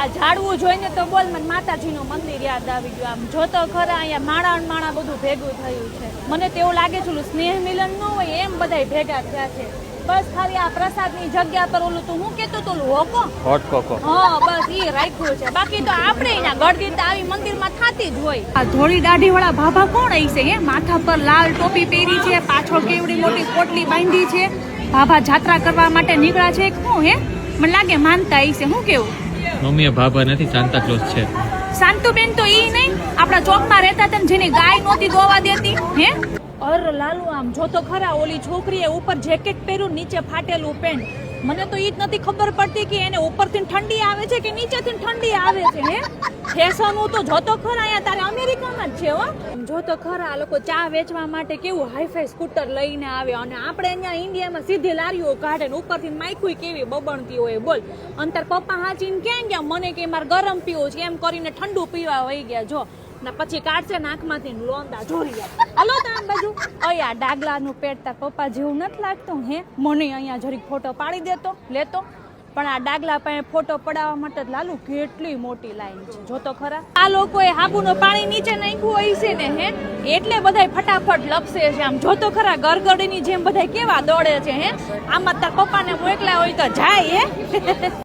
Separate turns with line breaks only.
આ ઝાડવું જોઈને તો બોલ મને માતાજીનું મંદિર યાદ આવી ગયું. આમ જોતો ખરા અહીંયા માણા બધું ભેગું થયું છે. મને તો એવું લાગે છે સ્નેહ મિલન ન હોય એમ બધા ભેગા થયા છે. બસ ખાલી આ પ્રસાદની જગ્યા પર ઓલું તું હું કેતો તો હોટ કોકો હા બસ ઈ રાખ્યું છે. બાકી તો આપણે અહીંયા ગળદી તો આવી મંદિરમાં થાતી જ હોય. આ ધોળી દાઢી વાળા ભાભા કોણ હશે? હે માથા પર લાલ ટોપી પહેરી છે, પાછળ કેવડી મોટી પોટલી બાંધી છે. ભાભા જાત્રા કરવા માટે નીકળ્યા છે. શું હે મને લાગે માનતા હશે. શું કેવું
મમ્મી ભાભા નથી સાન્તા ક્લોઝ છે.
શાંતુબેન તો ઈ નહીં આપણા ચોકમાં રહેતા હતા જેની ગાય નહોતી દોવા દેતી. હે અર લાલુ આમ જોતો ખરા ઓલી છોકરીએ ઉપર જેકેટ પહેર્યું નીચે ફાટેલું પેન્ટ. મને તો ઈ જ નથી ખબર પડતી કે એને ઉપરથી ઠંડી આવે છે કે નીચેથી ઠંડી આવે છે. હે ફેશનનું તો જોતો ખરા અહીંયા તારે અમેરિકામાં જ છે. હો જોતો ખરા આ લોકો ચા વેચવા માટે કેવું હાઈફાઈ સ્કૂટર લઈને આવે અને આપણે અહીંયા ઇન્ડિયામાં સીધી લારીઓ કાઢે ને ઉપરથી માઈકુય કેવી બબણતી હોય. બોલ અંતર પપ્પા હાચીને ક્યાં ગયા મને કે મારે ગરમ પીવું છે એમ કરીને ઠંડુ પીવા વહી ગયા. જો ને પછી કાઢશે નાકમાંથી લોંદા જોરી હાલો તો આમ બાજુ અહીંયા ડાગલાનું પેટ તાર પપ્પા જેવું નથી લાગતું. હે મને અહીંયા જરીક ફોટો પાડી દેતો લેતો પણ આ ડાગલા પાસે ફોટો પડાવવા માટે લાલુ કેટલી મોટી લાઈન છે. જોતો ખરા આ લોકોએ હાબુનો પાણી નીચે નાખ્યું હોય છે ને હે એટલે બધાય ફટાફટ લપસે છે. આમ જોતો ખરા ગરગડીની જેમ બધાય કેવા દોડે છે. હે આમાં તાર પપ્પાને મોકલા હોય તો જાય. હે